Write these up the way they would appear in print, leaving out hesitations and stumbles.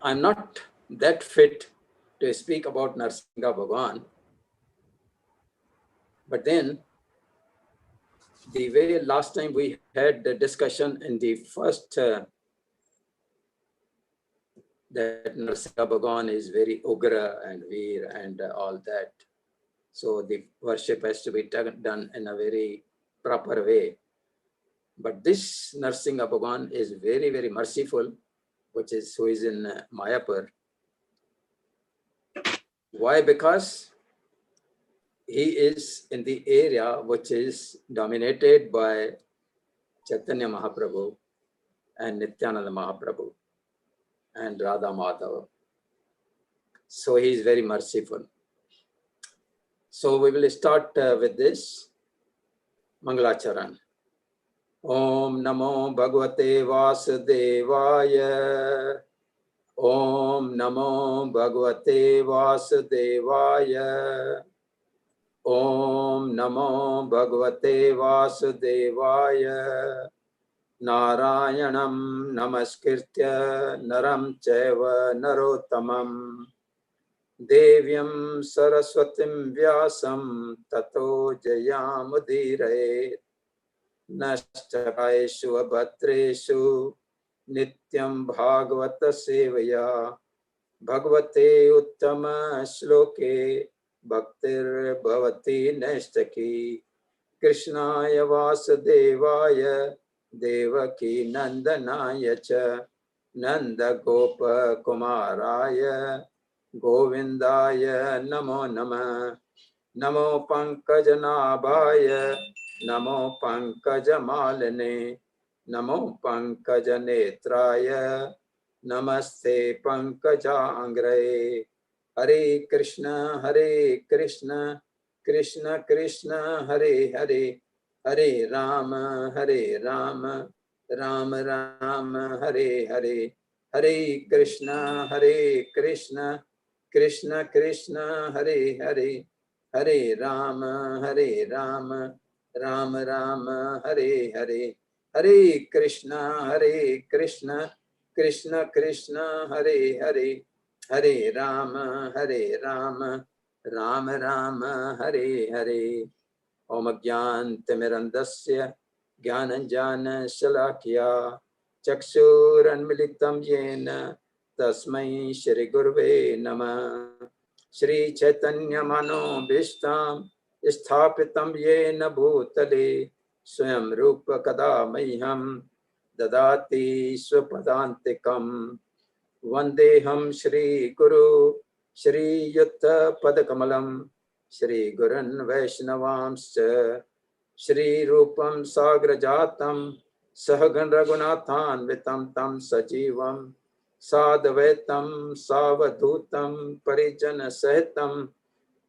I'm not that fit to speak about Narasimha Bhagwan, but then the way last time we had the discussion in the first that Narasimha Bhagwan is very ugra and veer and all that. So the worship has to be done in a very proper way. But this Narasimha Bhagwan is very, very merciful, who is in Mayapur. Why? Because he is in the area which is dominated by Chaitanya Mahaprabhu and Nityananda Mahaprabhu and Radha Madhava. So he is very merciful. So we will start with this Mangalacharan. Om Namo Bhagavate Vasudevaya. Om Namo Bhagavate Vasudevaya. Om Namo Bhagavate Vasudevaya. Narayanam Namaskirtya Naram Chaiva Narottamam Devyam Saraswatim Vyasam Tato Jayamudire Nashchakaishu Abhatreshu Nityam Bhagavata Sevaya Bhagavate Uttama Shloke Bhaktir Bhavati Neshtaki Krishnaya Vasudevaya Devaki Nandanaya Cha Nanda Gopa Kumaraya Govindaya Namo Nama Namo Pankajanabhaya Namo Pankajamalane Namo Pankajanetraya Namaste Pankajangre Hare Krishna Krishna Krishna Hare Hare Hare Rama Rama Rama Hare Hare Hare Krishna Krishna Krishna Hare Hare Hare Rama Rama Rama Hare Hare Hare Krishna Krishna Krishna Hare Hare Hare Rama Rama Hare Hare Om Ajnantimirandasya Jnananjana Shalakya Chaksuranmilitam Yena Tasmai Shri Gurve Namah Shri Chaitanya Mano Bhishtam Sthapitam Yena Bhutale Swayam Rupa Kadamaiham Dadati Swapadantikam Vandeham Shri Guru Shri Yutta Padakamalam Shri Gurun Vaishnavamscha Shri Rupam Sagrajatam Sahagan Raghunathan Vitam Tam Sajivam Sadhvetam Savadhutam Parijana Sahitam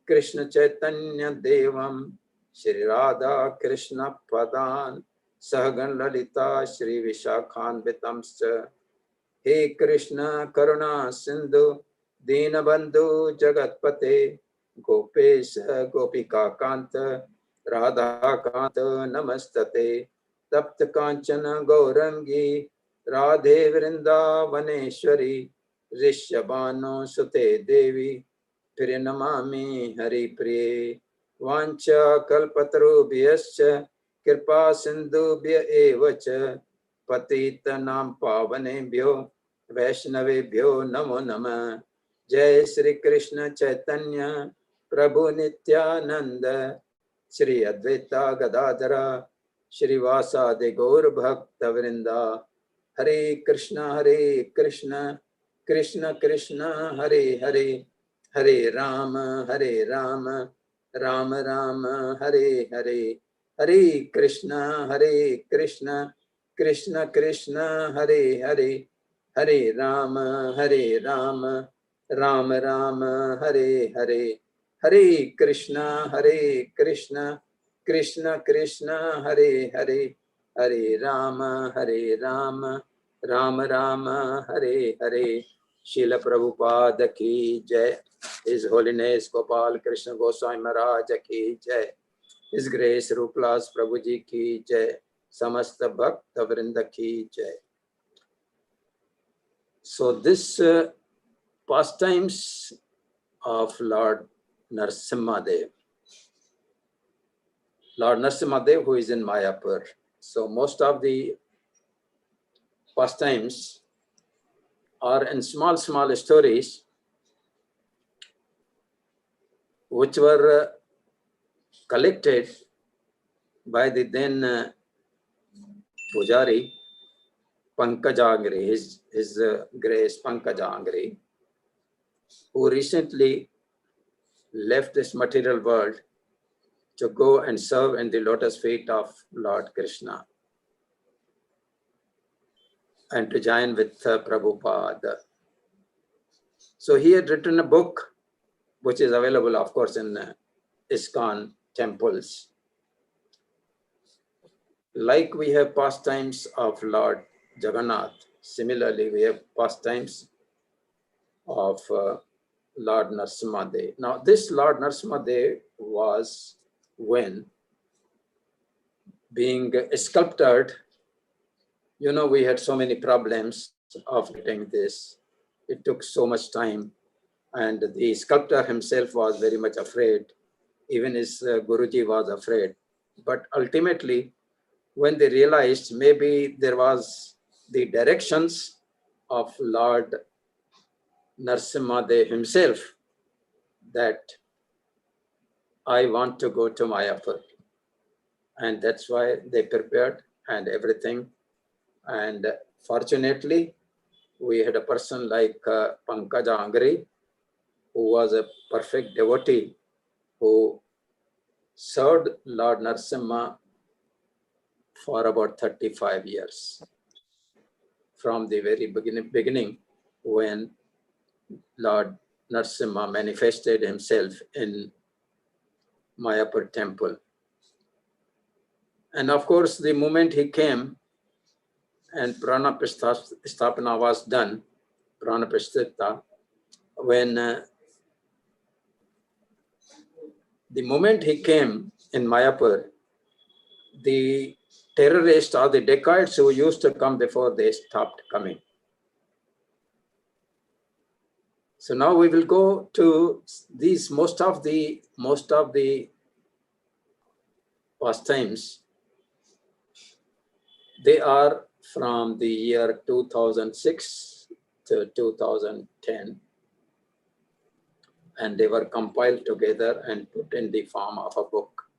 Krishna Chaitanya Devam Shri Radha Krishna Padan Sahagan Lalita Shri Vishakhan Vitamscha He Krishna Karuna Sindhu Dinabandhu Jagatpate Gopesha Gopika Kanta Radha Kanta Namastate Tapta Kanchana Gaurangi Radhe Vrindavaneshwari Rishabhano Sute Devi Pirinamami Hari Priye Vancha Kalpatarubhyascha Kirpa Sindhubhya Evacha Patitanam Pavanebhyo Vaishnavebhyo Namo Namah Jai Shri Krishna Chaitanya Prabhu Nityananda Shri Advaita Gadadhara Shri Vasadi Gaur Bhakta Vrinda Hare Krishna Krishna Krishna Hare Hare Hare Rama Rama Rama Hare Hare Hare Krishna Krishna Krishna Hare Hare Hare Rama Rama Rama Hare Hare Hare Krishna Krishna Krishna Hare Hare Hare Rama Rama Rama Hare Hare Srila Prabhupada ki jai. His Holiness Gopal Krishna Goswami Maharaj ki jai. His Grace Ruplas Prabhuji ki jai. Samasta Bhakta Vrinda ki jai. So this pastimes of Lord Narasimha Dev. Lord Narasimha Dev, who is in Mayapur. So most of the pastimes are in small stories which were collected by the then Pujari Pankajangri, his Grace Pankajangri, who recently left this material world to go and serve in the lotus feet of Lord Krishna and to join with Prabhupada. So he had written a book which is available, of course, in ISKCON temples. Like we have pastimes of Lord Jagannath, similarly we have pastimes of Lord Narasimha Dev. Now this Lord Narasimha Dev was, when being sculptured, you know, we had so many problems of getting this. It took so much time, and the sculptor himself was very much afraid. Even his Guruji was afraid. But ultimately, when they realized maybe there was the directions of Lord Narasimha Dev himself, that I want to go to Mayapur. And that's why they prepared and everything. And fortunately, we had a person like Pankaja Angri, who was a perfect devotee, who served Lord Narasimha for about 35 years. From the very beginning when Lord Narasimha manifested himself in Mayapur temple. And of course, the moment he came and Prana Stapana was done, Prana Prastita, when the moment he came in Mayapur, the terrorists or the dacoits who used to come before, they stopped coming. So now we will go to these, most of the pastimes. They are from the year 2006 to 2010, and they were compiled together and put in the form of a book.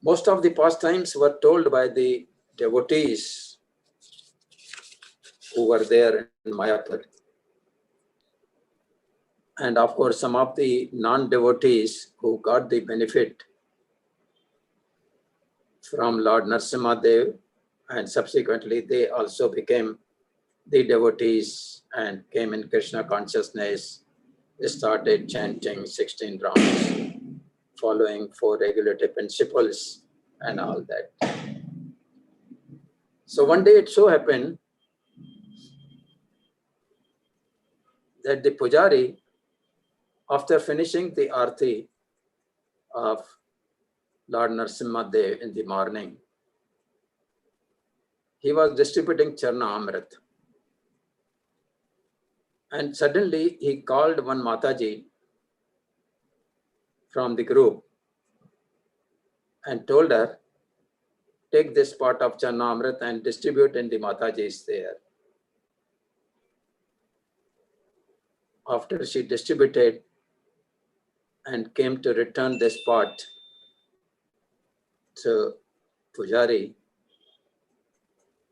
Most of the pastimes were told by the devotees who were there in Mayapur. And of course, some of the non-devotees who got the benefit from Lord Narasimha Dev, and subsequently they also became the devotees and came in Krishna consciousness, started chanting 16 rounds, following 4 regulative principles and all that. So one day it so happened that the Pujari, after finishing the arti of Lord Narasimha Dev in the morning, he was distributing Charna Amrit. And suddenly he called one Mataji from the group and told her, take this pot of Charna Amrit and distribute in the Matajis there. After she distributed and came to return this pot to Pujari,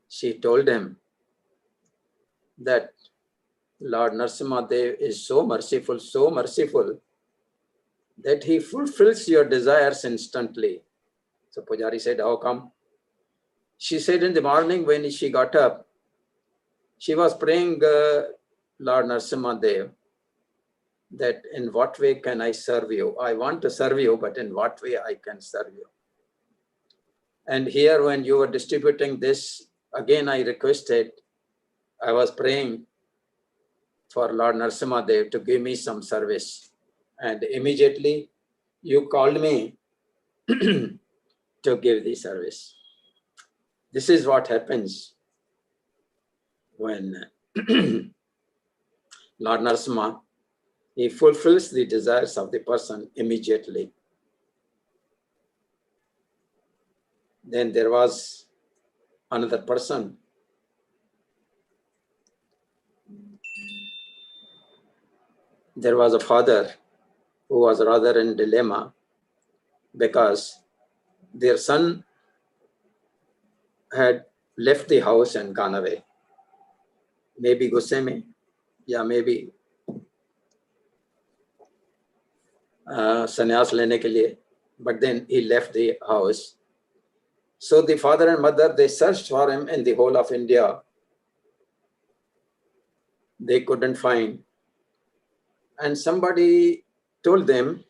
she told him that Lord Narasimha Dev is so merciful, that he fulfills your desires instantly. So Pujari said, how come? She said in the morning when she got up, she was praying Lord Narasimha Dev, that in what way can I serve you? I want to serve you, but in what way I can serve you? And here when you were distributing this, again I requested, I was praying for Lord Narasimha Dev to give me some service. And immediately you called me to give the service. This is what happens when Lord Narasimha, he fulfills the desires of the person immediately. Then there was another person. There was a father who was rather in dilemma because their son had left the house and gone away. Maybe गुस्से में, या maybe sannyas लेने के लिए, but then he left the house. So the father and mother, they searched for him in the whole of India. They couldn't find. And somebody told them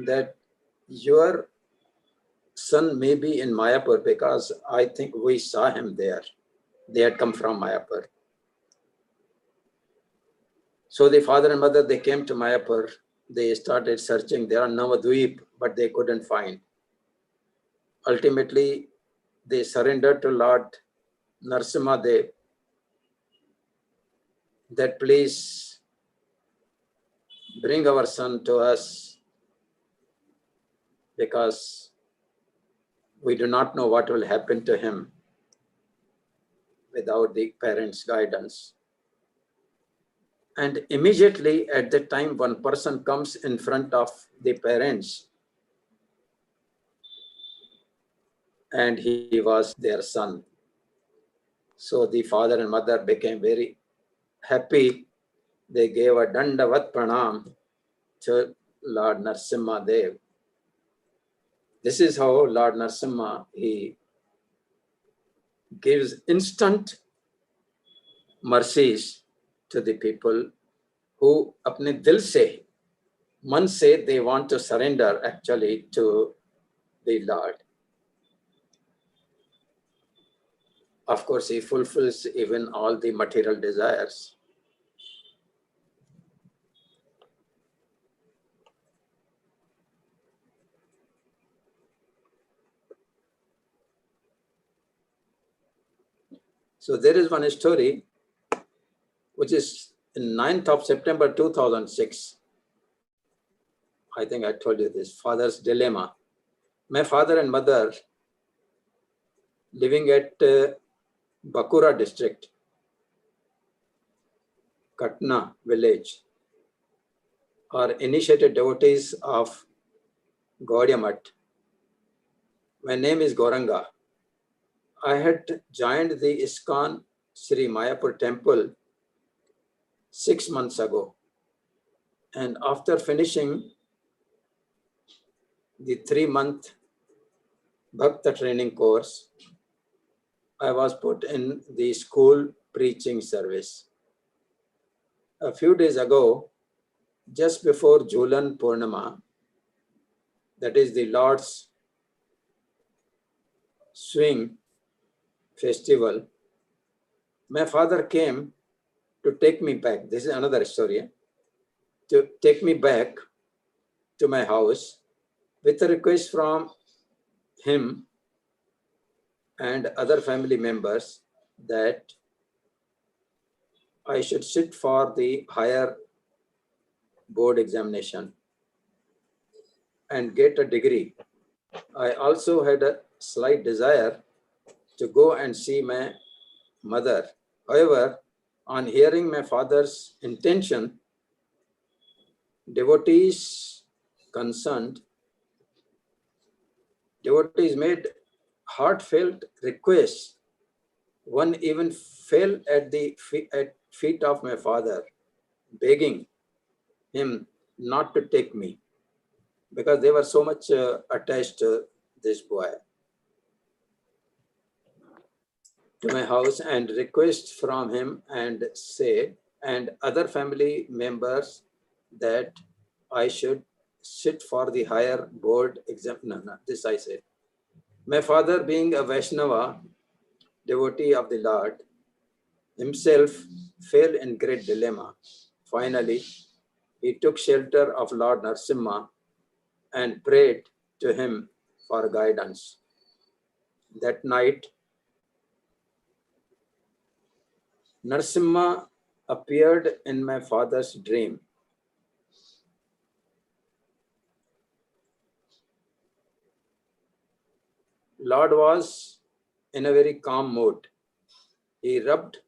that your son may be in Mayapur because I think we saw him there. They had come from Mayapur. So the father and mother, they came to Mayapur. They started searching. They are Navadweep, but they couldn't find. Ultimately, they surrendered to Lord Narasimha Dev that please bring our son to us because we do not know what will happen to him without the parents' guidance. And immediately at that time, one person comes in front of the parents and he was their son. So the father and mother became very happy. They gave a Dandavat Pranam to Lord Narasimha Dev. This is how Lord Narasimha, he gives instant mercies to the people who apne dil se, man se, they want to surrender actually to the Lord. Of course, he fulfills even all the material desires. So there is one story which is in 9th of September 2006. I think I told you this, father's dilemma. My father and mother living at Bakura district, Katna village, are initiated devotees of Gaudiya Math. My name is Gauranga. I had joined the ISKCON Sri Mayapur temple 6 months ago. And after finishing the 3-month Bhakta training course, I was put in the school preaching service. A few days ago, just before Julan Purnama, that is the Lord's swing festival, my father came to take me back. This is another story. To take me back to my house with a request from him and other family members that I should sit for the higher board examination and get a degree. I also had a slight desire to go and see my mother. However, on hearing my father's intention, devotees concerned, devotees made heartfelt requests. One even fell at the feet of my father, begging him not to take me because they were so much attached to this boy. To my house and request from him and say, and other family members that I should sit for the higher board exam. No, this I said. My father, being a Vaishnava, devotee of the Lord, himself fell in great dilemma. Finally, he took shelter of Lord Narasimha and prayed to him for guidance. That night, Narasimha appeared in my father's dream. Lord was in a very calm mood. He rubbed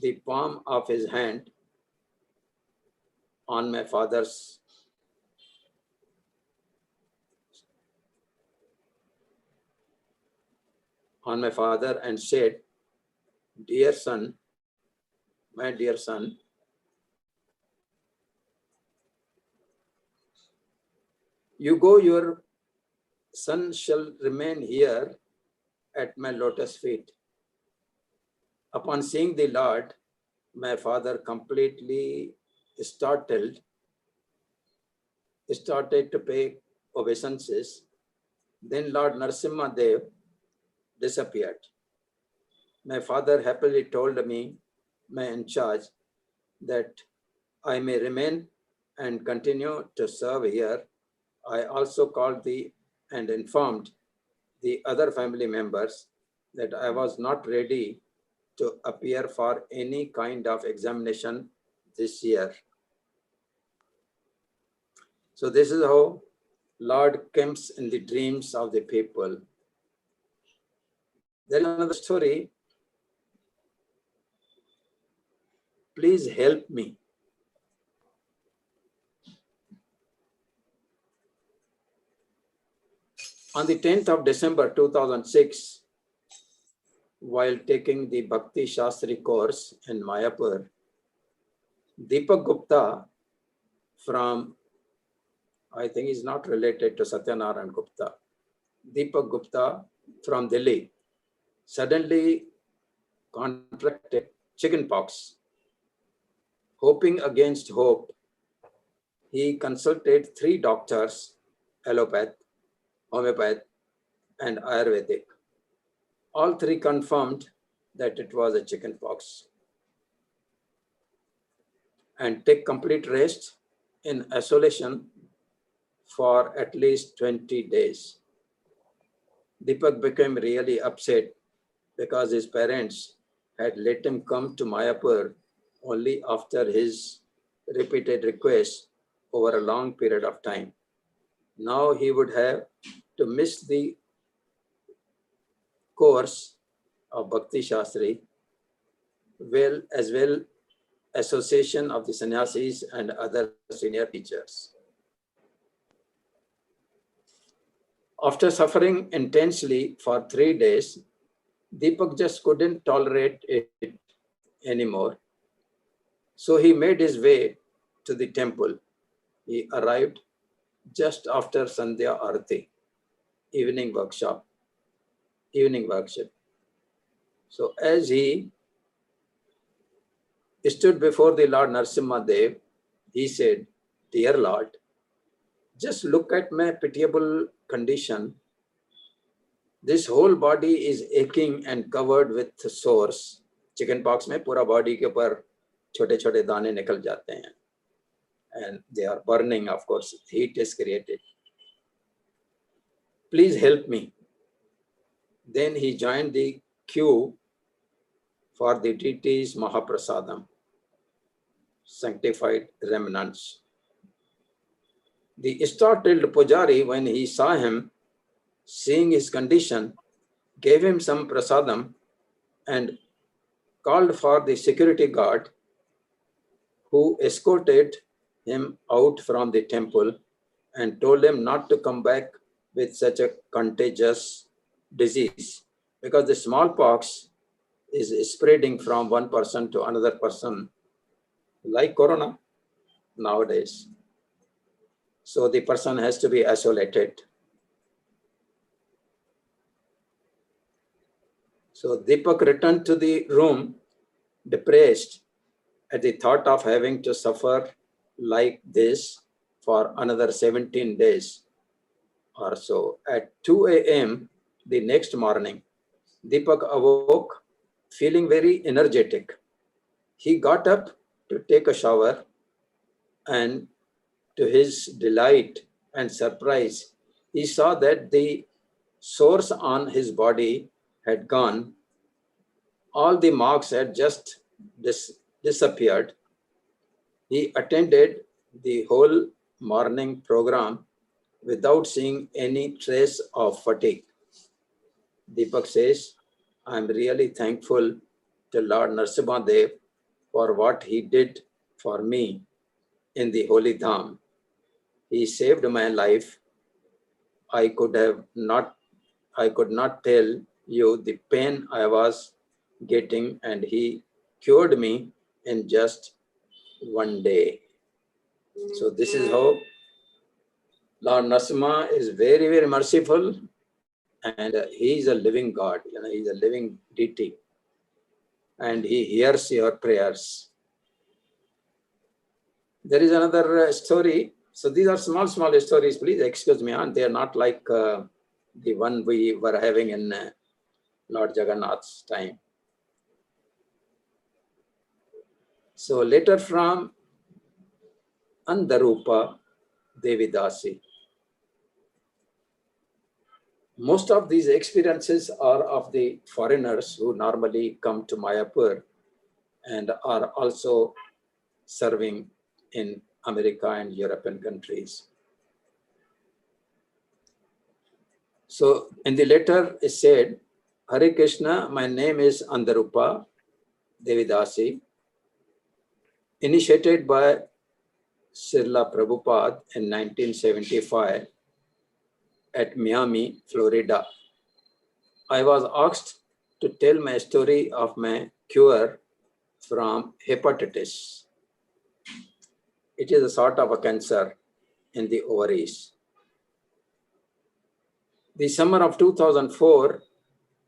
the palm of his hand on my father's and said, "Dear son, my dear son, you go, your son shall remain here at my lotus feet." Upon seeing the Lord, my father, completely startled, started to pay obeisances. Then Lord Narasimha Dev disappeared. My father happily told me, my in charge, that I may remain and continue to serve here. I also called and informed the other family members that I was not ready to appear for any kind of examination this year. So this is how Lord comes in the dreams of the people. There is another story. Please help me. On the 10th of December 2006, while taking the Bhakti Shastri course in Mayapur, Deepak Gupta from, I think he's not related to Satyanarayan Gupta, Deepak Gupta from Delhi, suddenly contracted chickenpox. Hoping against hope, he consulted 3 doctors, allopath, homeopath, and Ayurvedic. All 3 confirmed that it was a chickenpox. And take complete rest in isolation for at least 20 days. Deepak became really upset because his parents had let him come to Mayapur only after his repeated requests over a long period of time. Now he would have to miss the course of Bhakti Shastri, as well association of the sannyasis and other senior teachers. After suffering intensely for 3 days, Deepak just couldn't tolerate it anymore. So he made his way to the temple. He arrived just after Sandhya Arati, evening workshop. So as he stood before the Lord Narasimha Dev, he said, "Dear Lord, just look at my pitiable condition. This whole body is aching and covered with sores." Chicken pox में पूरा body के ऊपर छोटे छोटे दाने निकल जाते हैं, and they are burning. Of course, heat is created. Please help me. Then he joined the queue for the deity's Mahaprasadam, sanctified remnants. The startled Pujari, when he saw him, seeing his condition, gave him some prasadam and called for the security guard, who escorted him out from the temple and told him not to come back with such a contagious disease, because the smallpox is spreading from one person to another person like corona nowadays. So the person has to be isolated. So Deepak returned to the room depressed at the thought of having to suffer like this for another 17 days or so. At 2 a.m. the next morning, Deepak awoke feeling very energetic. He got up to take a shower, and to his delight and surprise, he saw that the sores on his body had gone. All the marks had just disappeared. He attended the whole morning program without seeing any trace of fatigue. Deepak says, I'm really thankful to Lord Narasimha Dev for what he did for me in the Holy Dham. He saved my life. I could not tell you the pain I was getting, and he cured me in just one day. So this is how Lord Narasimha is very, very merciful, and he is a living God. He is a living deity, and he hears your prayers. There is another story. So these are small stories. Please excuse me, and they are not like the one we were having in Lord Jagannath's time. So later from Andarupa Devidasi. Most of these experiences are of the foreigners who normally come to Mayapur and are also serving in America and European countries. So in the letter it said, Hare Krishna, my name is Andarupa Devidasi, initiated by Srila Prabhupada in 1975 at Miami, Florida. I was asked to tell my story of my cure from hepatitis. It is a sort of a cancer in the ovaries. The summer of 2004,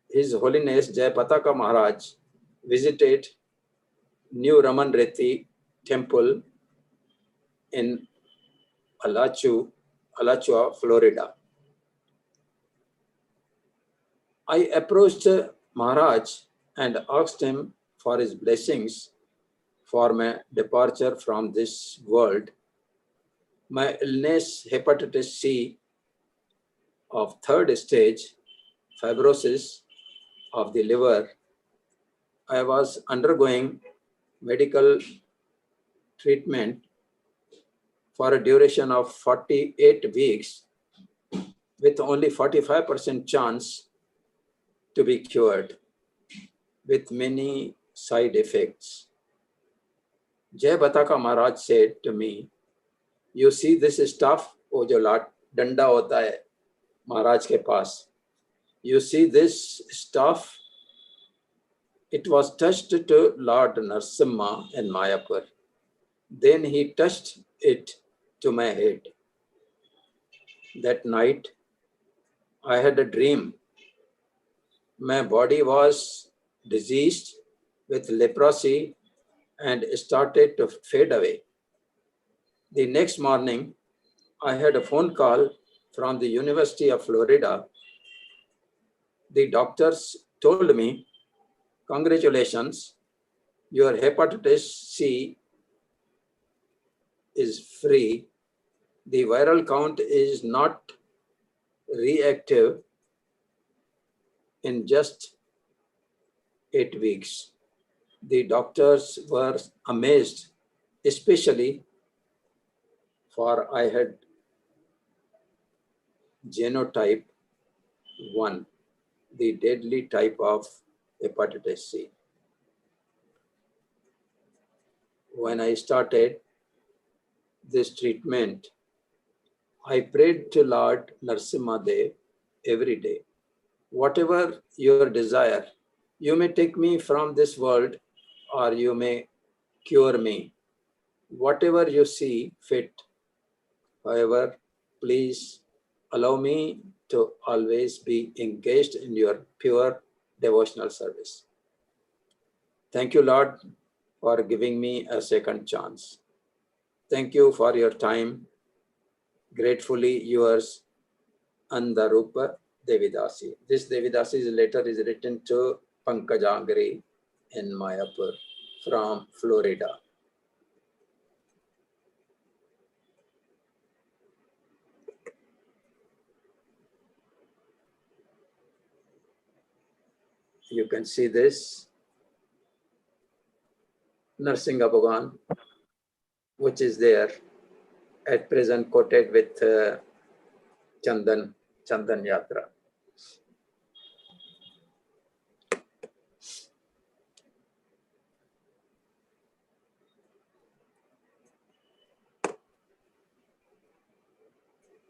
His Holiness Jai Pataka Maharaj visited New Raman Reddy Temple in Alachua, Florida. I approached Maharaj and asked him for his blessings for my departure from this world. My illness, hepatitis C of third stage, fibrosis of the liver. I was undergoing medical treatment for a duration of 48 weeks with only 45% chance to be cured, with many side effects. Jai Bataka Maharaj said to me, you see this stuff, wo jo danda hota hai Maharaj ke paas. You see this stuff, it was touched to Lord Narasimha in Mayapur. Then he touched it to my head. That night, I had a dream. My body was diseased with leprosy and started to fade away. The next morning, I had a phone call from the University of Florida. The doctors told me, congratulations, your hepatitis C is free. The viral count is not reactive in just 8 weeks. The doctors were amazed, especially for I had genotype 1, the deadly type of hepatitis C. When I started this treatment, I prayed to Lord Narasimha Dev every day. Whatever your desire, you may take me from this world or you may cure me. Whatever you see fit. However, please allow me to always be engaged in your pure devotional service. Thank you, Lord, for giving me a second chance. Thank you for your time. Gratefully yours, Andarupa Devidasi. This Devidasi's letter is written to Pankajangri in Mayapur from Florida. You can see this. Narasimha Bhagwan, which is there at present quoted with Chandan Yatra.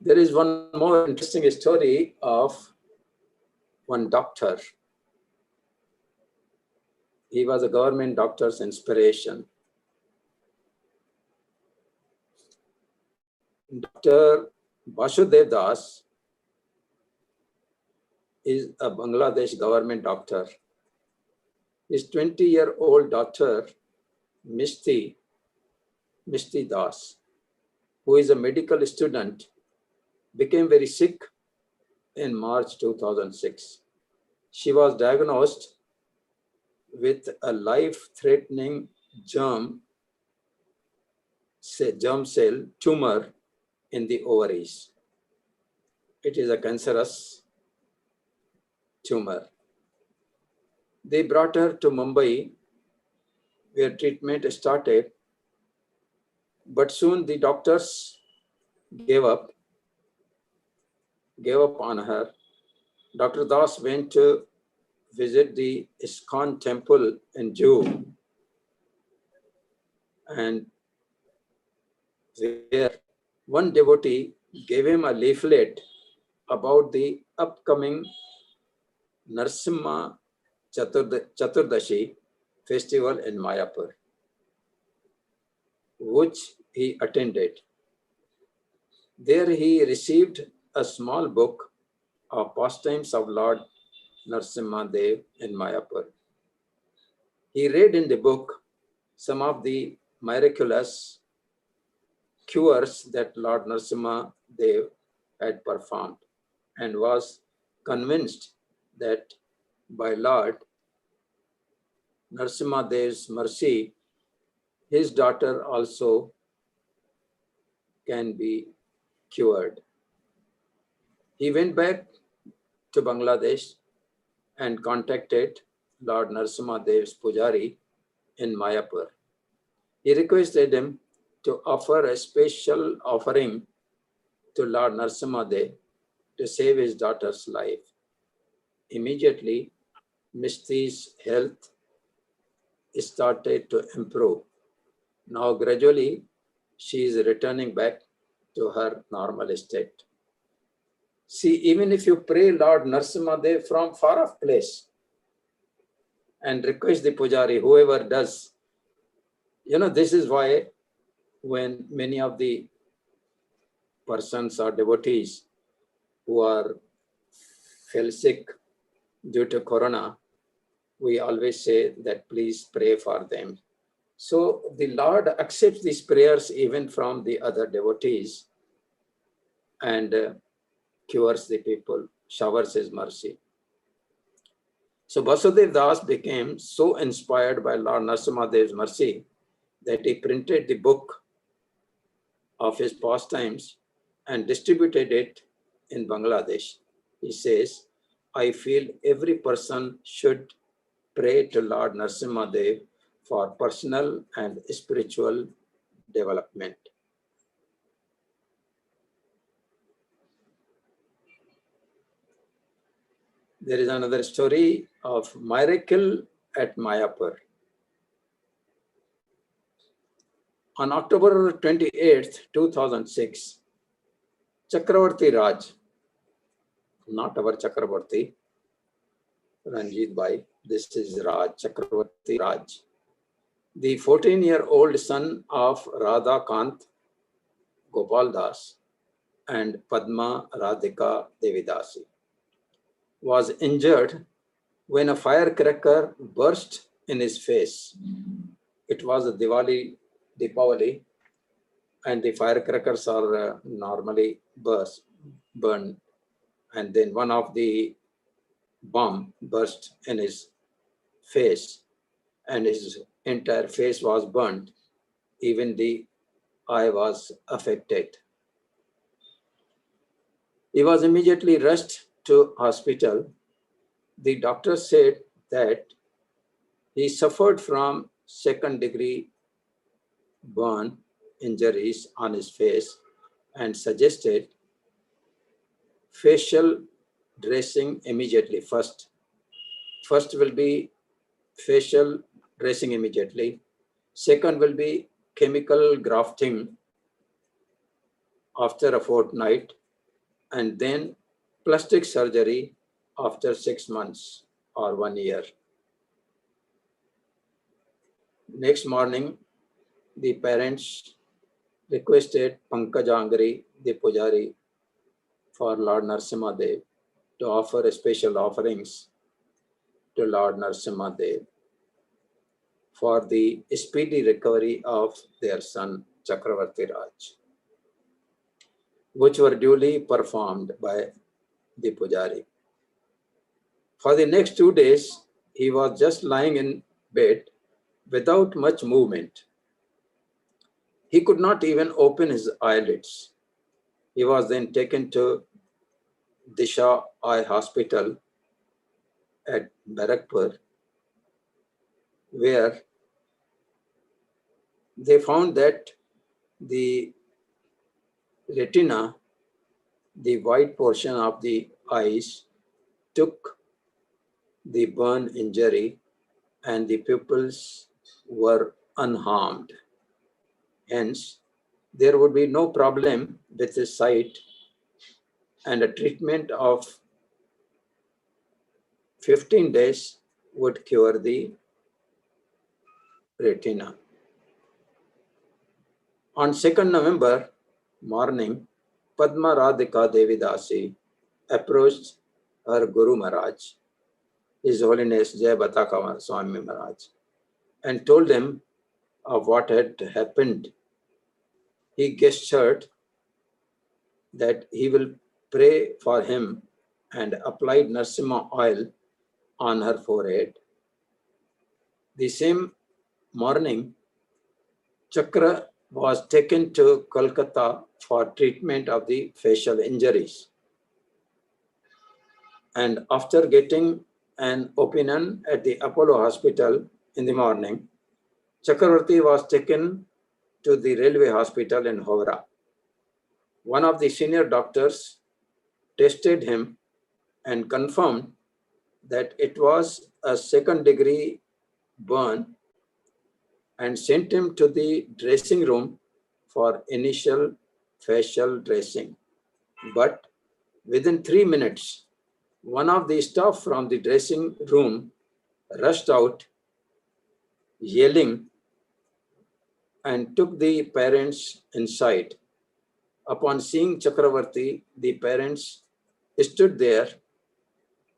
There is one more interesting story of one doctor. He was a government doctor's inspiration. Dr. Vasudev Das is a Bangladesh government doctor. His 20-year-old daughter, Mishti Das, who is a medical student, became very sick in March 2006. She was diagnosed with a life-threatening germ cell tumor in the ovaries. It is a cancerous tumor. They brought her to Mumbai, where treatment started, but soon the doctors gave up on her. Dr. Das went to visit the ISKCON temple in June, and where one devotee gave him a leaflet about the upcoming Narasimha Chaturdashi festival in Mayapur, which he attended. There he received a small book of Pastimes of Lord Narasimha Dev in Mayapur. He read in the book some of the miraculous cures that Lord Narasimha Dev had performed and was convinced that by Lord Narasimha Dev's mercy, his daughter also can be cured. He went back to Bangladesh and contacted Lord Narasimha Dev's Pujari in Mayapur. He requested him to offer a special offering to Lord Narasimha Dev to save his daughter's life. Immediately, Mishti's health started to improve. Now gradually, she is returning back to her normal state. See, even if you pray Lord Narasimha Dev from far off place and request the Pujari, whoever does, this is why when many of the persons or devotees who are fell sick due to corona, we always say that please pray for them. So the Lord accepts these prayers even from the other devotees and cures the people, showers his mercy. So Vasudev Das became so inspired by Lord Narasimha Dev's mercy that he printed the book of his pastimes and distributed it in Bangladesh. He says, I feel every person should pray to Lord Narasimha Dev for personal and spiritual development. There is another story of miracle at Mayapur. On October 28th, 2006, Chakravarti Raj, not our Chakravarti, Ranjit Bhai, this is Raj, Chakravarti Raj, the 14-year-old son of Radha Kant Gopal Das and Padma Radhika Devidasi, was injured when a firecracker burst in his face. It was a Deepavali, and the firecrackers are normally burned, and then one of the bomb burst in his face, and his entire face was burned. Even the eye was affected. He was immediately rushed to hospital. The doctor said that he suffered from second-degree burn injuries on his face and suggested facial dressing immediately. First will be facial dressing immediately. Second will be chemical grafting after a fortnight, and then plastic surgery after 6 months or 1 year. Next morning, the parents requested Pankajangri, the Pujari, for Lord Narasimha Dev to offer special offerings to Lord Narasimha Dev for the speedy recovery of their son Chakravarti Raj, which were duly performed by the Pujari. For the next 2 days, he was just lying in bed without much movement. He could not even open his eyelids. He was then taken to Disha Eye Hospital at Barakpur, where they found that the retina, the white portion of the eyes, took the burn injury and the pupils were unharmed. Hence, there would be no problem with his sight, and a treatment of 15 days would cure the retina. On 2nd November morning, Padma Radhika Devi Dasi approached her Guru Maharaj, His Holiness Jai Bataka Swami Maharaj, and told him of what had happened. He gestured that he will pray for him and applied Narasimha oil on her forehead. The same morning, Chakra was taken to Kolkata for treatment of the facial injuries. And after getting an opinion at the Apollo Hospital in the morning, Chakravarti was taken to the railway hospital in Howrah. One of the senior doctors tested him and confirmed that it was a second-degree burn and sent him to the dressing room for initial facial dressing. But within 3 minutes, one of the staff from the dressing room rushed out, yelling, and took the parents inside. Upon seeing Chakravarti, the parents stood there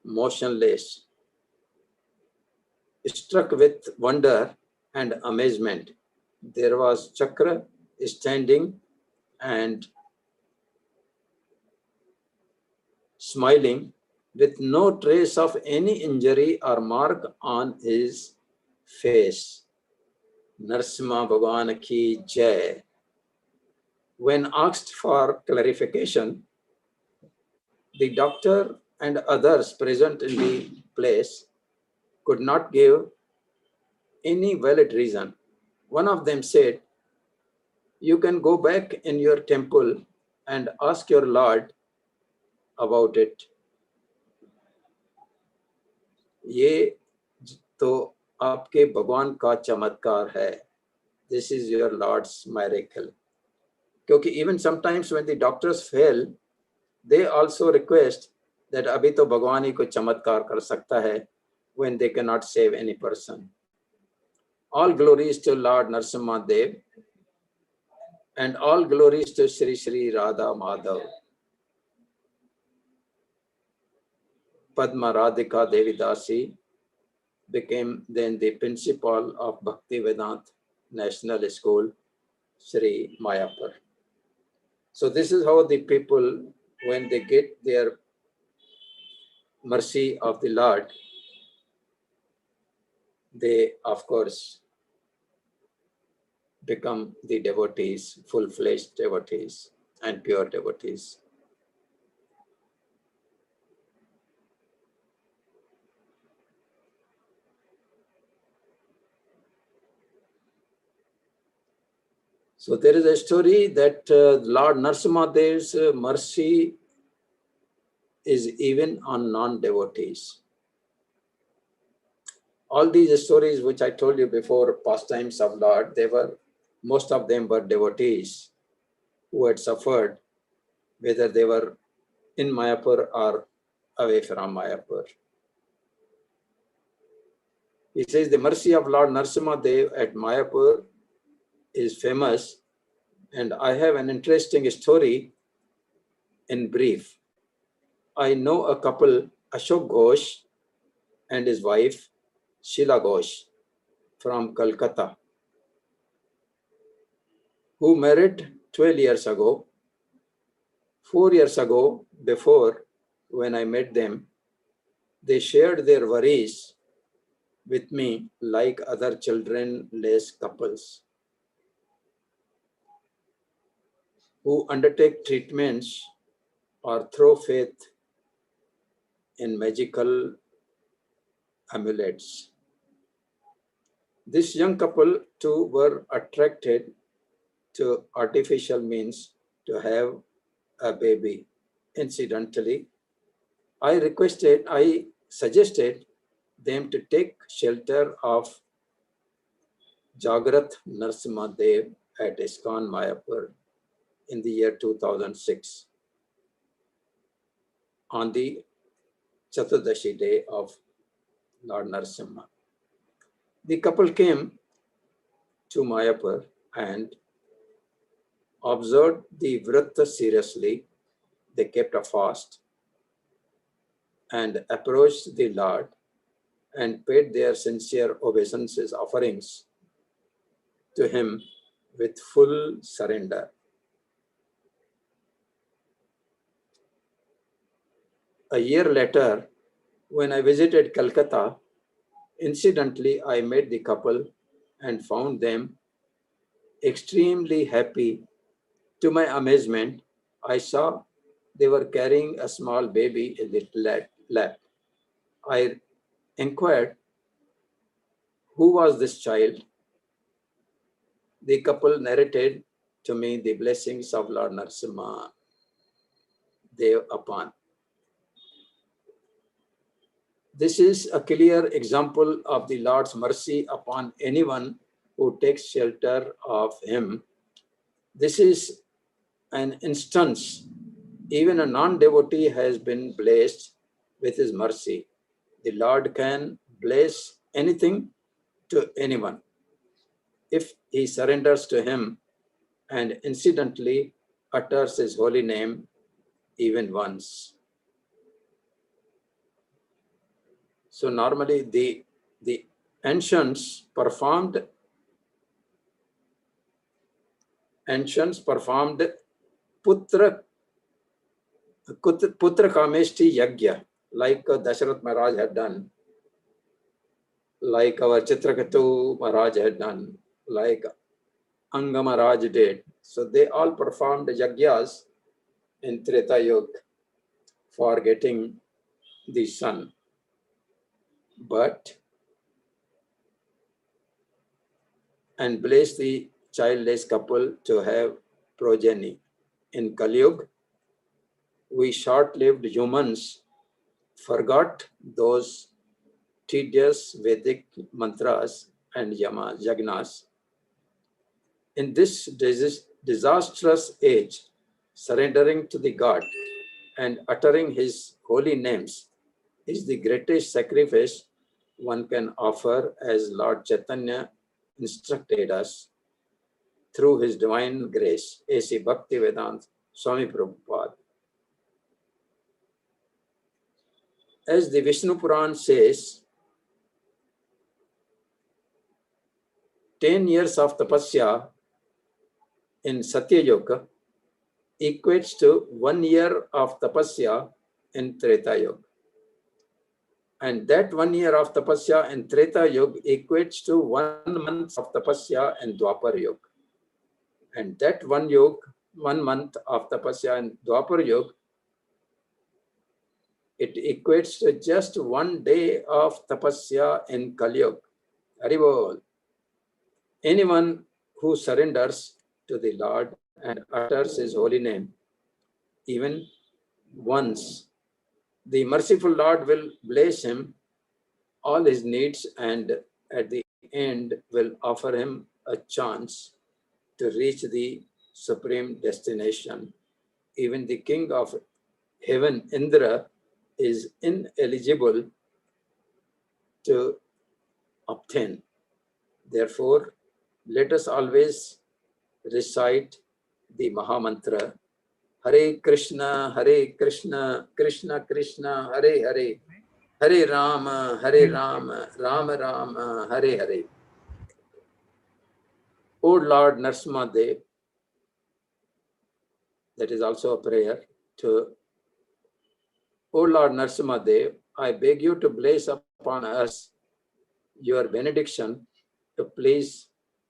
motionless, struck with wonder and amazement. There was Chakra standing and smiling with no trace of any injury or mark on his face. Narasimha Bhagwan ki jai. When asked for clarification, the doctor and others present in the place could not give any valid reason. One of them said, "You can go back in your temple and ask your Lord about it. ये तो आपके भगवान का चमत्कार है. This is your Lord's miracle." क्योंकि even sometimes when the doctors fail, they also request that अभी तो भगवान ही कोई चमत्कार कर सकता है, when they cannot save any person. All glories to Lord Narasimha Dev, and all glories to Sri Sri Radha Madhav. Padma Radhika Devi Dasi became then the principal of Bhaktivedanta National School, Sri Mayapur. So this is how the people, when they get their mercy of the Lord, they of course become the devotees, full-fledged devotees and pure devotees. So there is a story that Lord Narasimha Dev's mercy is even on non-devotees. All these stories which I told you before, pastimes of Lord, most of them were devotees who had suffered, whether they were in Mayapur or away from Mayapur. He says the mercy of Lord Narasimha Dev at Mayapur is famous, and I have an interesting story in brief. I know a couple, Ashok Ghosh and his wife, Sheila Ghosh, from Calcutta, who married 12 years ago. 4 years ago, before, when I met them, they shared their worries with me like other childrenless couples who undertake treatments or throw faith in magical amulets. This young couple too were attracted to artificial means to have a baby. Incidentally, I suggested them to take shelter of Jagrat Narasimha Dev at ISKCON Mayapur in the year 2006 on the Chaturdashi day of Lord Narasimha. The couple came to Mayapur and observed the Vrata seriously. They kept a fast and approached the Lord and paid their sincere obeisances, offerings to him with full surrender. A year later, when I visited Calcutta, incidentally, I met the couple and found them extremely happy. To my amazement, I saw they were carrying a small baby in the lap. I inquired, who was this child? The couple narrated to me the blessings of Lord Narasimha Dev upon. This is a clear example of the Lord's mercy upon anyone who takes shelter of him. This is an instance. Even a non-devotee has been blessed with his mercy. The Lord can bless anything to anyone if he surrenders to him and incidentally utters his holy name even once. So normally the ancients performed putra kameshti yagya, like Dasharath Maharaj had done, like our Chitrakatu Maharaj had done, like Anga Maharaj did. So they all performed yagyas in Treta Yuga for getting the son. And bless the childless couple to have progeny. In Kali Yuga, we short-lived humans forgot those tedious Vedic mantras and yagnas. In this disastrous age, surrendering to the God and uttering his holy names is the greatest sacrifice one can offer, as Lord Chaitanya instructed us through his divine grace, A.C. Bhaktivedanta Swami Prabhupada. As the Vishnu Puran says, 10 years of tapasya in Satya Yuga equates to 1 year of tapasya in Treta Yuga. And that 1 year of tapasya in Treta Yuga equates to 1 month of tapasya in Dwapar Yuga. And that 1 month of tapasya in Dwapar Yuga, it equates to just 1 day of tapasya in Kali Yuga. Haribol. Anyone who surrenders to the Lord and utters his holy name, even once, the merciful Lord will bless him all his needs and at the end will offer him a chance to reach the supreme destination. Even the king of heaven, Indra, is ineligible to obtain. Therefore, let us always recite the Mahamantra, Hare Krishna, Krishna Krishna, Hare Hare, Hare Rama, Rama Rama, Hare Hare. O Lord Narasimha Dev, that is also a prayer to, O Lord Narasimha Dev, I beg you to bless upon us your benediction, to please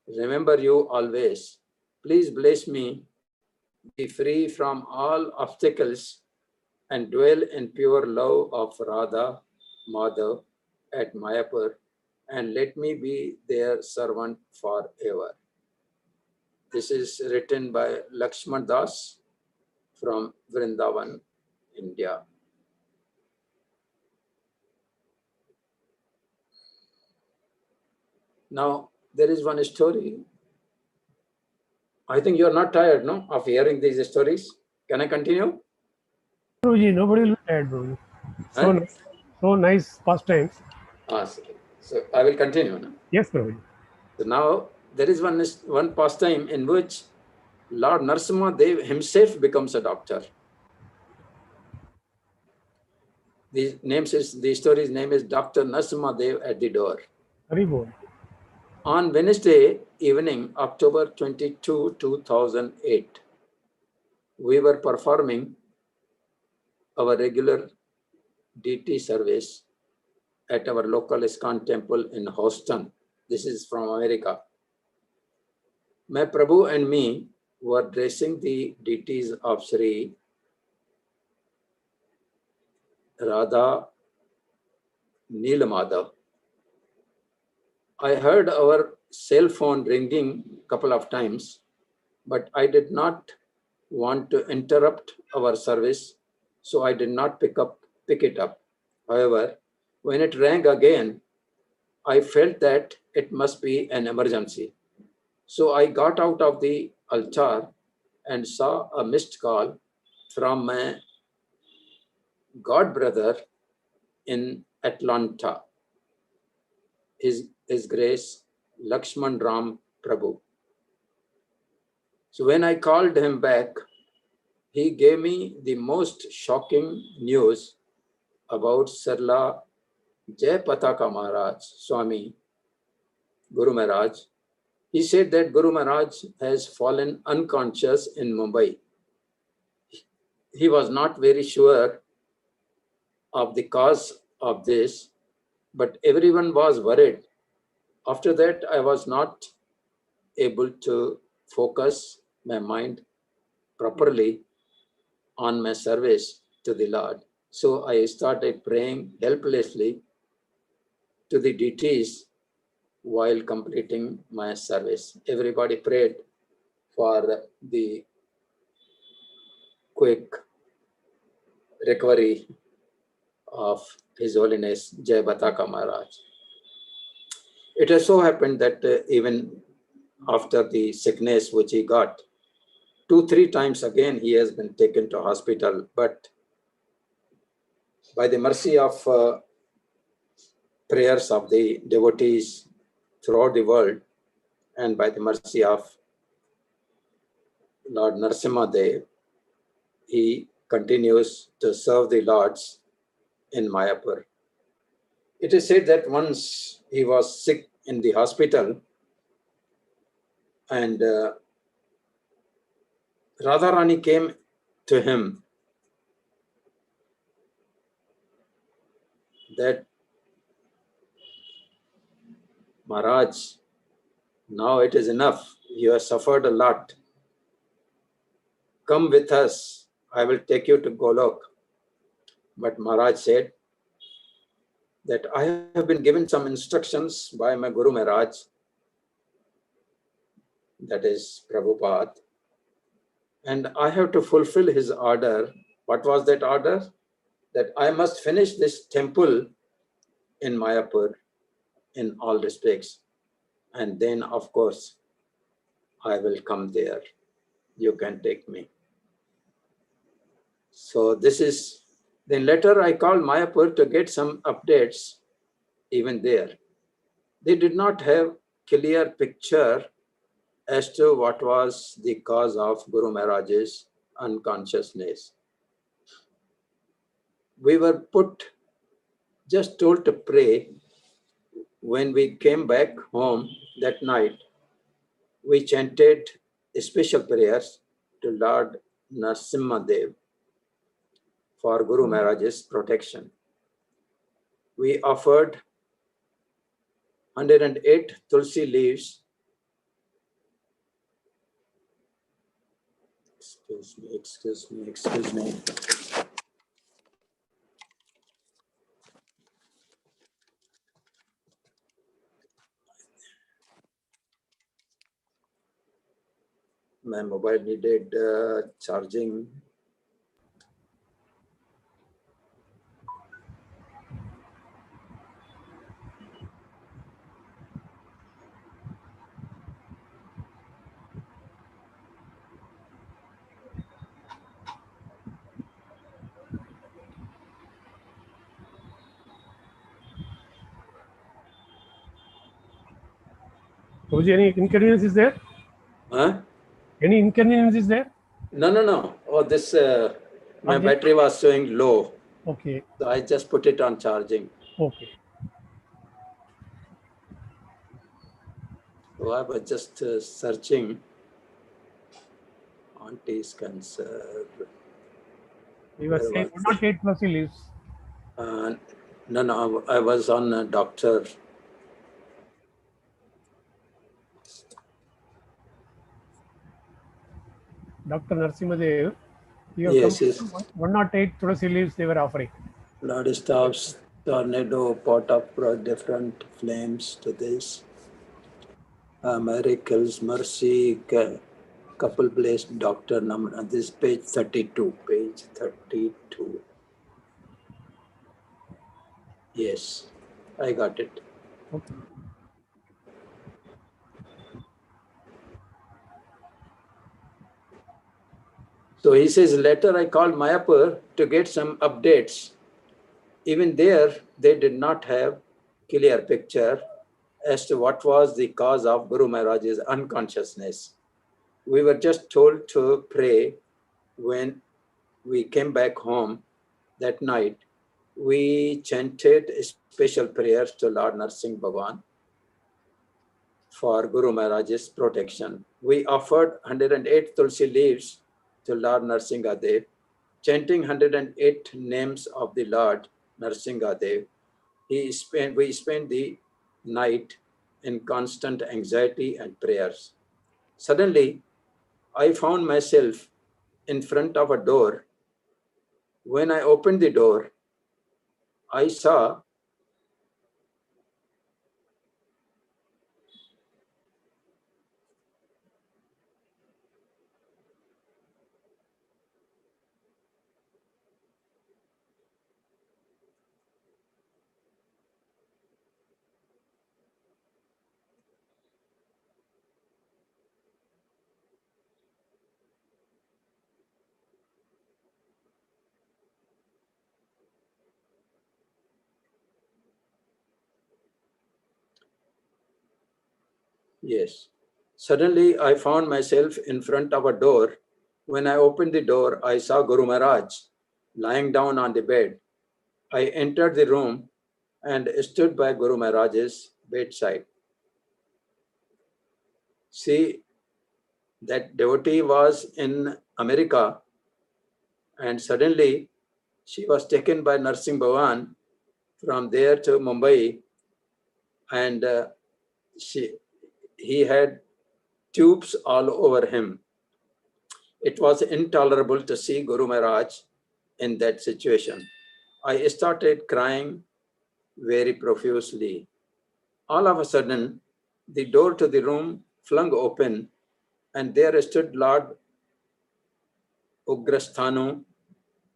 remember you always. Please bless me, be free from all obstacles, and dwell in pure love of Radha, Madhav at Mayapur, and let me be their servant forever. This is written by Lakshman Das from Vrindavan, India. Now, there is one story. I think you are not tired, no, of hearing these stories. Can I continue? Guruji, nobody will be tired, Guruji. So, Huh? so nice pastimes. So I will continue now. Yes, Guruji. So now there is one pastime in which Lord Narasimha Dev himself becomes a doctor. The story's name is Dr. Narasimha Dev at the door. Haribol. On Wednesday evening, October 22, 2008, we were performing our regular DT service at our local ISKCON temple in Houston. This is from America. My Prabhu and me were dressing the deities of Sri Radha Neelamada. I heard our cell phone ringing a couple of times, but I did not want to interrupt our service, so I did not pick it up. However, when it rang again, I felt that it must be an emergency. So I got out of the altar and saw a missed call from my god brother in Atlanta, His Grace Lakshman Ram Prabhu. So when I called him back, he gave me the most shocking news about Sarla Jai Pataka Maharaj, Swami Guru Maharaj. He said that Guru Maharaj has fallen unconscious in Mumbai. He was not very sure of the cause of this, but everyone was worried. After that, I was not able to focus my mind properly on my service to the Lord. So I started praying helplessly to the deities while completing my service. Everybody prayed for the quick recovery of His Holiness Jai Bataka Maharaj. It has so happened that even after the sickness which he got, 2-3 times again he has been taken to hospital, but by the mercy of prayers of the devotees throughout the world and by the mercy of Lord Narasimha Dev, he continues to serve the Lords in Mayapur. It is said that once he was sick in the hospital and Radharani came to him that, Maharaj, now it is enough. You have suffered a lot. Come with us. I will take you to Golok. But Maharaj said that I have been given some instructions by my Guru Maharaj that is Prabhupada, and I have to fulfill his order. What was that order? That I must finish this temple in Mayapur in all respects. And then, of course, I will come there. You can take me. So this is, then later I called Mayapur to get some updates even there. They did not have clear picture as to what was the cause of Guru Maharaj's unconsciousness. We were just told to pray. When we came back home that night, we chanted special prayers to Lord Narasimha Dev for Guru Maharaj's protection. We offered 108 tulsi leaves. Excuse me. My mobile needed charging. Prabhuji, any inconvenience is there? Huh? Any inconvenience is there? No. Oh, this, my battery was showing low. Okay. So I just put it on charging. Okay. So I was just searching auntie's cancer. You were saying 108 plus leaves. No, I was on Dr. Dr. Narasimha Dev. Yes. 108 Tulsi leaves they were offering. Lord stops tornado, pot of different flames to this. Miracles, mercy, couple blessed doctor number. This page 32. Page 32. Yes, I got it. Okay. So he says, later I called Mayapur to get some updates. Even there, they did not have clear picture as to what was the cause of Guru Maharaj's unconsciousness. We were just told to pray. When we came back home that night, we chanted special prayers to Lord Narasimha Bhagwan for Guru Maharaj's protection. We offered 108 tulsi leaves to Lord Narasimha Dev, chanting 108 names of the Lord Narasimha Dev. We spent the night in constant anxiety and prayers. Suddenly, I found myself in front of a door. When I opened the door, I saw Yes. Suddenly, I found myself in front of a door. When I opened the door, I saw Guru Maharaj lying down on the bed. I entered the room and stood by Guru Maharaj's bedside. See, that devotee was in America, and suddenly she was taken by Narasimha Bhavan from there to Mumbai, and he had tubes all over him. It was intolerable to see Guru Maharaj in that situation. I started crying very profusely. All of a sudden, the door to the room flung open And there stood Lord Ugrasthanu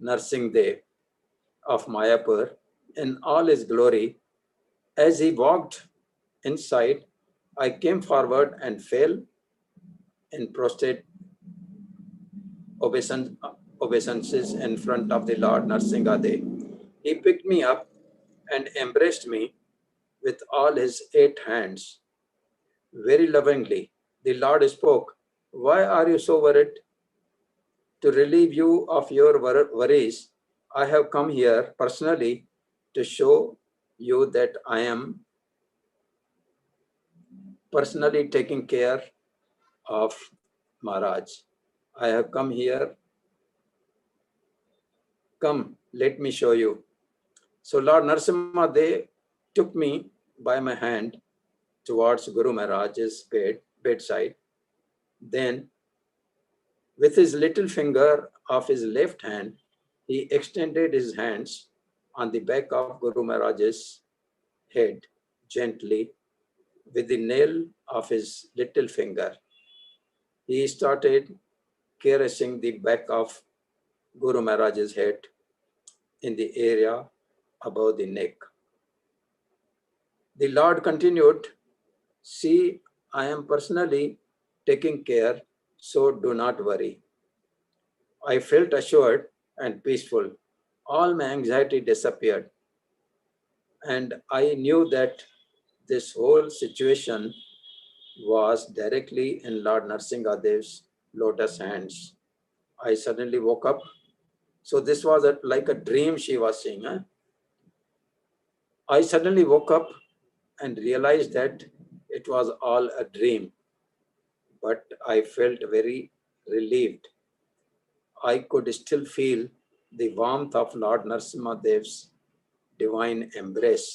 Narasimha of Mayapur in all his glory. As he walked inside, I came forward and fell in prostrate obeisances in front of the Lord Narasimha. He picked me up and embraced me with all his 8 hands, very lovingly. The Lord spoke, "Why are you so worried? To relieve you of your worries, I have come here personally to show you that I am personally taking care of Maharaj. I have come here. Come, let me show you." So Lord Narasimha, they took me by my hand towards Guru Maharaj's bedside. Then, with his little finger of his left hand, he extended his hands on the back of Guru Maharaj's head gently with the nail of his little finger. He started caressing the back of Guru Maharaj's head in the area above the neck. The Lord continued, "See, I am personally taking care, so do not worry." I felt assured and peaceful. All my anxiety disappeared. And I knew that this whole situation was directly in Lord Narasimha Dev's lotus hands. I suddenly woke up. So this was like a dream she was seeing. Huh? I suddenly woke up and realized that it was all a dream. But I felt very relieved. I could still feel the warmth of Lord Narasimha Dev's divine embrace.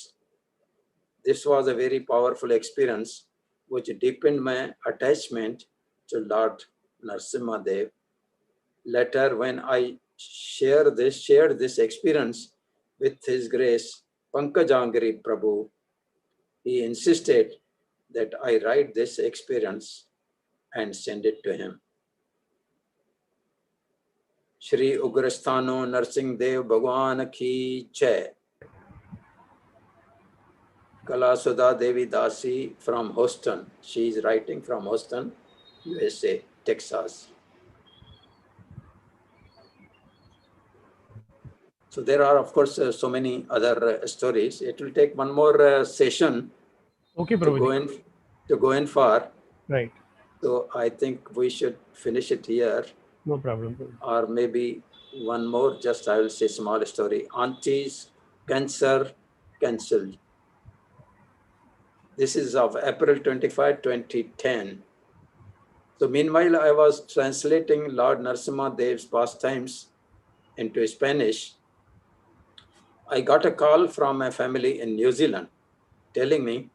This was a very powerful experience which deepened my attachment to Lord Narasimha Dev. Later, when I shared this experience with His Grace Pankajangiri Prabhu, he insisted that I write this experience and send it to him. Shri Ugrasthanu Narsingh Dev Bhagwan Ki Jai. Kalasudha Devi Dasi from Houston. She is writing from Houston, USA, Texas. So there are, of course, so many other stories. It will take one more session Okay, to go in for. Right. So I think we should finish it here. No problem. Or maybe one more, just I will say small story. Auntie's cancer cancelled. This is of April 25, 2010. So meanwhile, I was translating Lord Narasimha Dev's Pastimes into Spanish. I got a call from my family in New Zealand telling me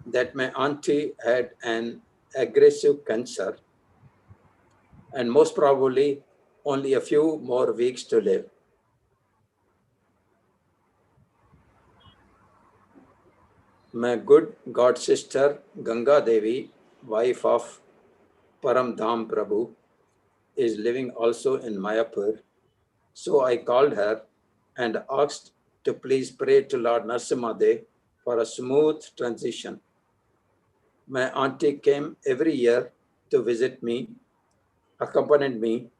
that my auntie had an aggressive cancer and most probably only a few more weeks to live. My good god sister Ganga Devi, wife of Param Dham Prabhu, is living also in Mayapur. So I called her and asked to please pray to Lord Narasimha Dev for a smooth transition. My auntie came every year to visit me, accompanied me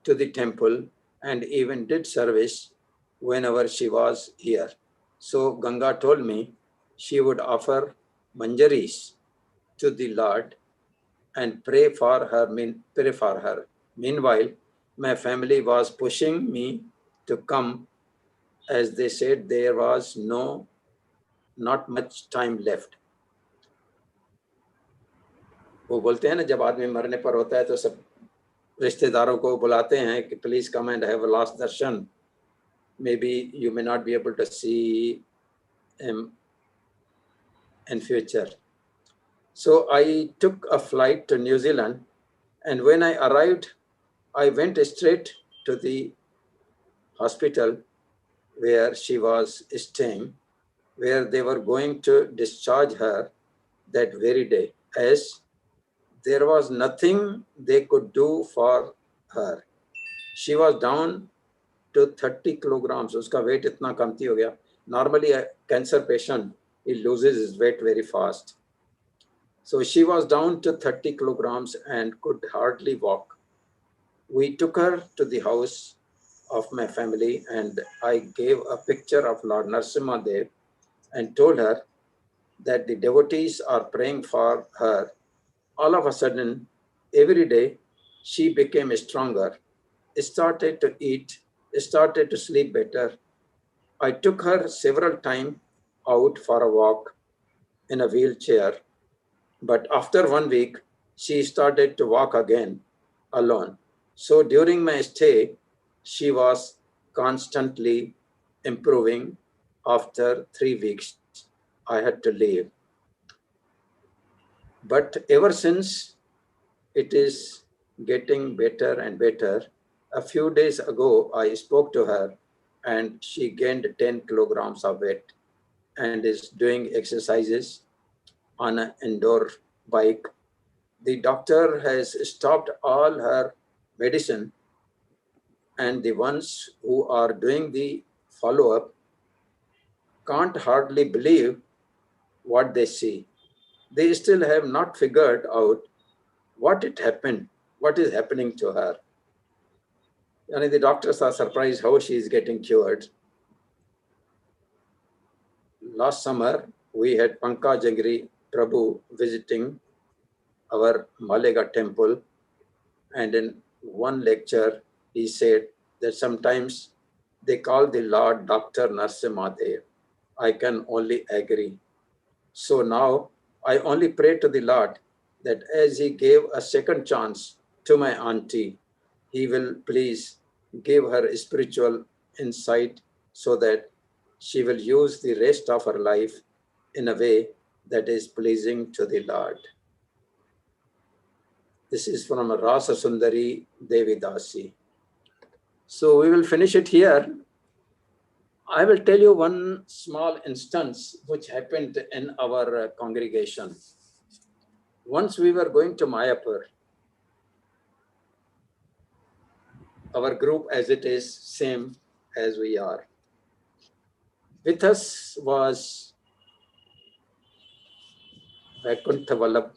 to the temple, and even did service whenever she was here. So Ganga told me she would offer manjaris to the Lord and pray for her. Meanwhile, my family was pushing me to come, as they said there was not much time left. वो बोलते हैं ना, जब आदमी मरने पर होता है तो सब रिश्तेदारों को बुलाते हैं कि please come and have a last Darshan. Maybe you may not be able to see him in future. So I took a flight to New Zealand, and when I arrived, I went straight to the hospital where she was staying, where they were going to discharge her that very day, as there was nothing they could do for her. She was down to 30 kilograms. Uska weight itna kamti ho gaya. Normally a cancer patient, he loses his weight very fast. So she was down to 30 kilograms and could hardly walk. We took her to the house of my family and I gave a picture of Lord Narasimha there and told her that the devotees are praying for her. All of a sudden, every day, she became stronger, started to eat, started to sleep better. I took her several times out for a walk in a wheelchair, but after 1 week, she started to walk again alone. So during my stay, she was constantly improving. After 3 weeks, I had to leave. But ever since, it is getting better and better. A few days ago, I spoke to her and she gained 10 kilograms of weight and is doing exercises on an indoor bike. The doctor has stopped all her medicine, and the ones who are doing the follow-up can't hardly believe what they see. They still have not figured out what it happened, what is happening to her. And the doctors are surprised how she is getting cured. Last summer, we had Pankajangri Prabhu visiting our Malega temple, and in one lecture, he said that sometimes they call the Lord Dr. Narasimha there. I can only agree. So now I only pray to the Lord that as He gave a second chance to my auntie, He will please give her spiritual insight so that she will use the rest of her life in a way that is pleasing to the Lord. This is from Rasa Sundari Devi Dasi. So we will finish it here. I will tell you one small instance which happened in our congregation. Once we were going to Mayapur, our group as it is, same as we are. With us was Vaikuntha Vallabh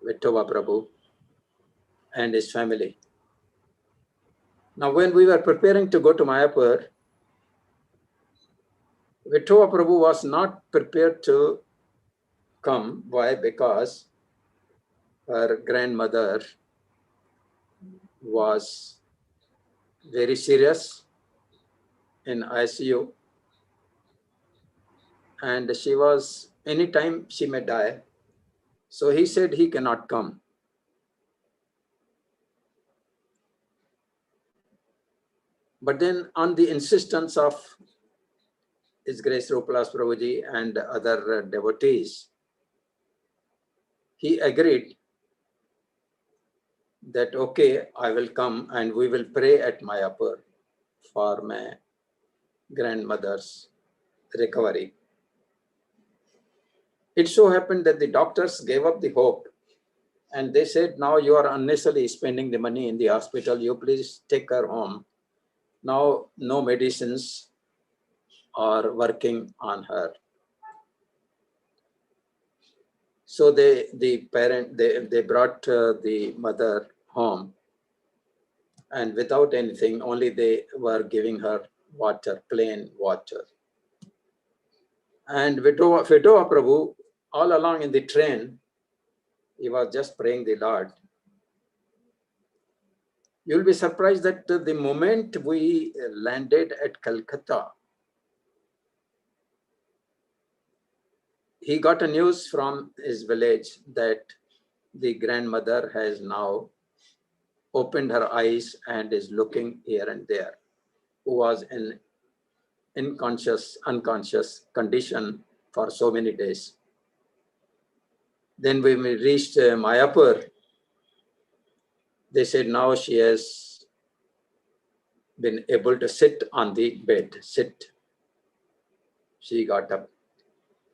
Vitthova Prabhu and his family. Now, when we were preparing to go to Mayapur, Vitthova Prabhu was not prepared to come. Why? Because her grandmother was very serious in ICU, and she was, anytime she may die. So he said he cannot come. But then on the insistence of His Grace Rupalas Prabhuji and other devotees, he agreed that, okay, I will come and we will pray at Mayapur for my grandmother's recovery. It so happened that the doctors gave up the hope and they said, now you are unnecessarily spending the money in the hospital, you please take her home. Now no medicines are working on her. So they brought the mother home, and without anything, only they were giving her water, plain water. And Vitthova Prabhu, all along in the train, he was just praying the Lord. You'll be surprised that the moment we landed at Calcutta, he got a news from his village that the grandmother has now opened her eyes and is looking here and there, who was in unconscious condition for so many days. Then when we reached Mayapur, they said now she has been able to sit on the bed, sit. She got up.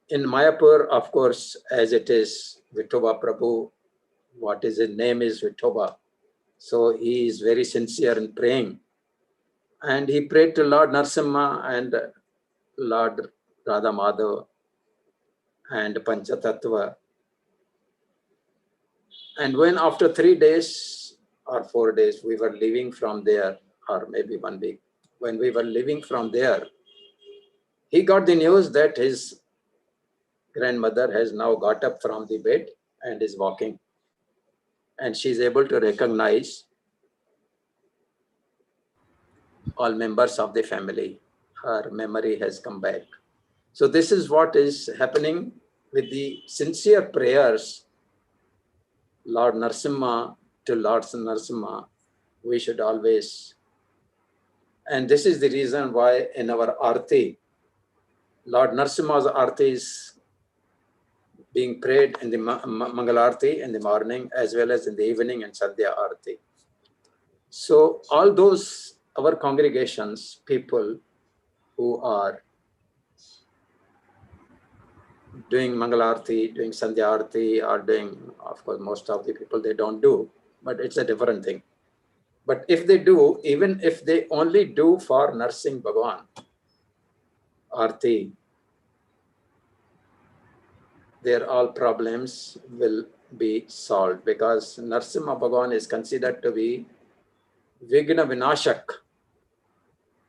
In Mayapur, of course, as it is, Vitthova Prabhu what is his name is Vithoba. So he is very sincere in praying. And he prayed to Lord Narasimha and Lord Radha Madhav and Panchatattva. And when after 3 days or 4 days we were leaving from there, or maybe 1 week, when we were leaving from there, he got the news that his grandmother has now got up from the bed and is walking. And she is able to recognize all members of the family. Her memory has come back. So this is what is happening with the sincere prayers, Lord Narasimha to Lord Narasimha, we should always, and this is the reason why in our Arti, Lord Narasimha's Arti is being prayed in the Mangal Arti in the morning as well as in the evening and Sandhya Arti. So all those, our congregations, people who are doing Mangal Arti, doing Sandhya Arti, or doing, of course, most of the people, they don't do, but it's a different thing. But if they do, even if they only do for Narsingh Bhagwan, Arti, their all problems will be solved because Narasimha Bhagwan is considered to be Vigna Vinashak.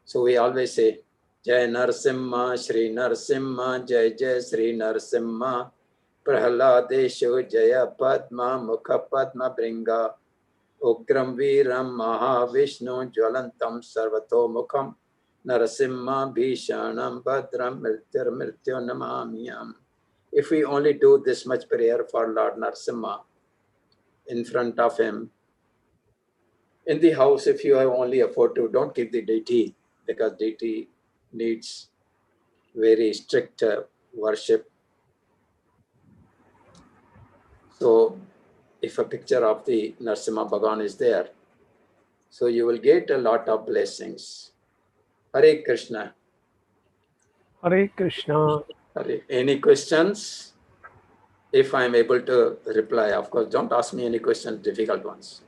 So we always say, Jai Narasimha, Shri Narasimha, Jai Jai Shri Narasimha, Prahaladeshu Jaya Padma, Mukha Padma Bringa, Ugram Viram Mahavishnu, Jwalantam Sarvato Mukham, Narasimha Bhishanam Bhadram Mrityur Mrityo Namamiyam. If we only do this much prayer for Lord Narasimha in front of him, in the house, if you have only afford to, don't keep the deity because deity needs very strict worship. So if a picture of the Narasimha Bhagwan is there, so you will get a lot of blessings. Hare Krishna. Hare Krishna. Hare. Any questions? If I'm able to reply, of course, don't ask me any questions, difficult ones.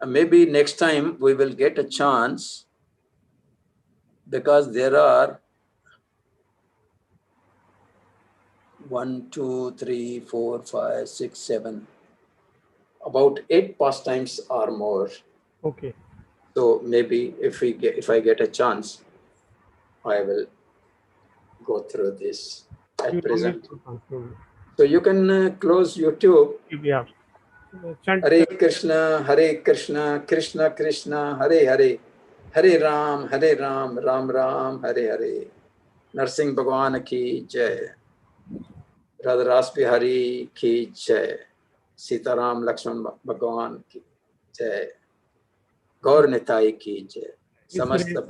Maybe next time we will get a chance because there are 1, 2, 3, 4, 5, 6, 7, about 8 pastimes or more. Okay. So maybe if I get a chance, I will go through this at present. So you can close YouTube. Yeah. Hare Krishna, Krishna Krishna, Hare Hare, Hare Ram, Ram Ram, Hare Hare. Narsingh Bhagwan ki jai. Radha Ras Bihari ki jai. Sitaram Lakshman Bhagwan ki jai. Gaur Nitai ki jai. Samasta